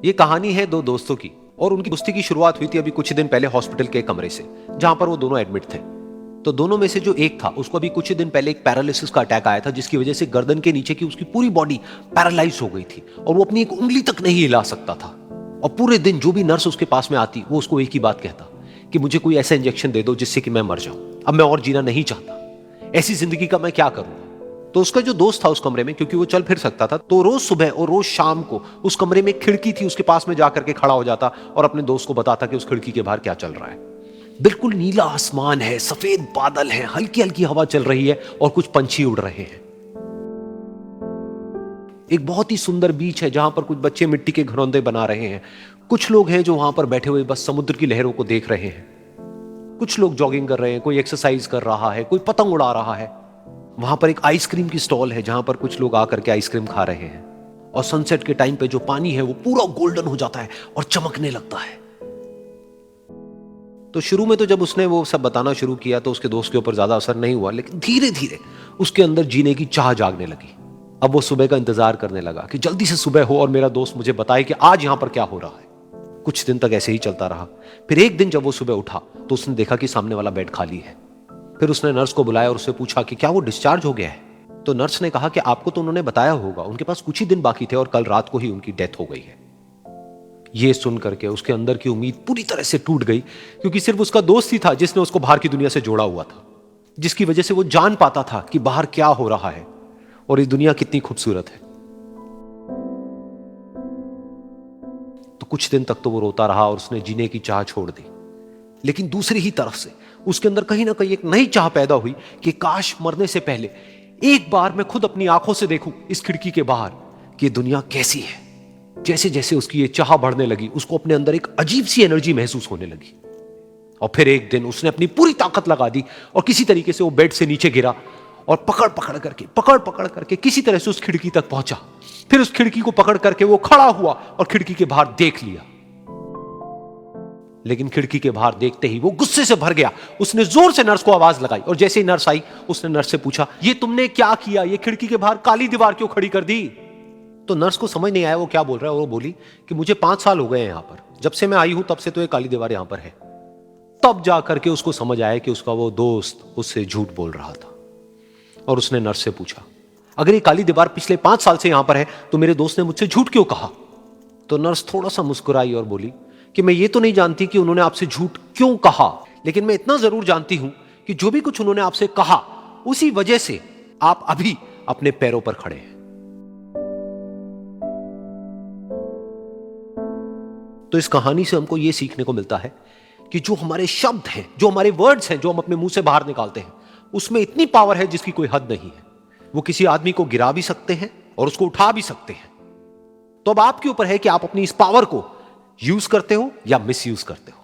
ये कहानी है दो दोस्तों की और उनकी दोस्ती की शुरुआत हुई थी अभी कुछ दिन पहले हॉस्पिटल के कमरे से, जहां पर वो दोनों एडमिट थे। तो दोनों में से जो एक था उसको अभी कुछ दिन पहले एक पैरालिसिस का अटैक आया था, जिसकी वजह से गर्दन के नीचे की उसकी पूरी बॉडी पैरालाइज हो गई थी और वो अपनी एक उंगली तक नहीं हिला सकता था। और पूरे दिन जो भी नर्स उसके पास में आती वो उसको एक ही बात कहता कि मुझे कोई ऐसा इंजेक्शन दे दो जिससे कि मैं मर जाऊं, अब मैं और जीना नहीं चाहता, ऐसी जिंदगी का मैं क्या करूं। तो उसका जो दोस्त था उस कमरे में, क्योंकि वो चल फिर सकता था, तो रोज सुबह और रोज शाम को उस कमरे में खिड़की थी, उसके पास में जाकर के खड़ा हो जाता और अपने दोस्त को बताता कि उस खिड़की के बाहर क्या चल रहा है। बिल्कुल नीला आसमान है, सफेद बादल है, हल्की हल्की हवा चल रही है और कुछ पंछी उड़ रहे हैं। एक बहुत ही सुंदर बीच है जहां पर कुछ बच्चे मिट्टी के घरौंदे बना रहे हैं। कुछ लोग हैं जो वहां पर बैठे हुए बस समुद्र की लहरों को देख रहे हैं। कुछ लोग जॉगिंग कर रहे हैं, कोई एक्सरसाइज कर रहा है, कोई पतंग उड़ा रहा है। वहां पर एक आइसक्रीम की स्टॉल है जहां पर कुछ लोग आकर के आइसक्रीम खा रहे हैं। और सनसेट के टाइम पे जो पानी है वो पूरा गोल्डन हो जाता है और चमकने लगता है। तो शुरू में तो जब उसने वो सब बताना शुरू किया तो उसके दोस्त के ऊपर ज्यादा असर नहीं हुआ, लेकिन धीरे धीरे उसके अंदर जीने की चाह जागने लगी। अब वो सुबह का इंतजार करने लगा कि जल्दी से सुबह हो और मेरा दोस्त मुझे बताए कि आज यहां पर क्या हो रहा है। कुछ दिन तक ऐसे ही चलता रहा। फिर एक दिन जब वो सुबह उठा तो उसने देखा कि सामने वाला बेड खाली है। फिर उसने नर्स को बुलाया और उससे पूछा कि क्या वो डिस्चार्ज हो गया है। तो नर्स ने कहा कि आपको तो उन्होंने बताया होगा, उनके पास कुछ ही दिन बाकी थे और कल रात को ही उनकी डेथ हो गई है। ये सुन करके उसके अंदर की उम्मीद पूरी तरह से टूट गई, क्योंकि सिर्फ उसका दोस्त ही था जिसने उसको बाहर की दुनिया से जोड़ा हुआ था, जिसकी वजह से वो जान पाता था कि बाहर क्या हो रहा है और ये दुनिया कितनी खूबसूरत है। तो कुछ दिन तक तो वो रोता रहा और उसने जीने की चाह छोड़ दी। लेकिन दूसरी ही तरफ से उसके अंदर कहीं ना कहीं एक नई चाह पैदा हुई कि काश मरने से पहले एक बार मैं खुद अपनी आंखों से देखूं इस खिड़की के बाहर कि दुनिया कैसी है। जैसे जैसे उसकी ये चाह बढ़ने लगी, उसको अपने अंदर एक अजीब सी एनर्जी महसूस होने लगी। और फिर एक दिन उसने अपनी पूरी ताकत लगा दी और किसी तरीके से वो बेड से नीचे गिरा और पकड़ पकड़ करके किसी तरह से उस खिड़की तक पहुंचा। फिर उस खिड़की को पकड़ करके वो खड़ा हुआ और खिड़की के बाहर देख लिया। लेकिन खिड़की के बाहर देखते ही वो गुस्से से भर गया। उसने जोर से नर्स को आवाज लगाई और जैसे ही नर्स आई उसने नर्स से पूछा, ये तुमने क्या किया, ये खिड़की के बाहर काली दीवार क्यों खड़ी कर दी। तो नर्स को समझ नहीं आया वो क्या बोल रहा है और वो बोली कि मुझे 5 साल हो गए हैं यहां पर, जब से मैं आई हूं तब से तो ये काली दीवार यहां पर है। तब जाकर के उसको समझ आया कि उसका वो दोस्त उससे झूठ बोल रहा था। और उसने नर्स से पूछा, अगर ये काली दीवार पिछले 5 साल से यहां पर है तो मेरे दोस्त ने मुझसे झूठ क्यों कहा। तो नर्स थोड़ा सा मुस्कुराई और बोली कि मैं ये तो नहीं जानती कि उन्होंने आपसे झूठ क्यों कहा, लेकिन मैं इतना जरूर जानती हूं कि जो भी कुछ उन्होंने आपसे कहा उसी वजह से आप अभी अपने पैरों पर खड़े हैं। तो इस कहानी से हमको यह सीखने को मिलता है कि जो हमारे शब्द हैं, जो हमारे वर्ड्स हैं, जो हम अपने मुंह से बाहर निकालते हैं, उसमें इतनी पावर है जिसकी कोई हद नहीं है। वो किसी आदमी को गिरा भी सकते हैं और उसको उठा भी सकते हैं। तो अब आपके ऊपर है कि आप अपनी इस पावर को यूज करते हो या मिस यूज करते हो।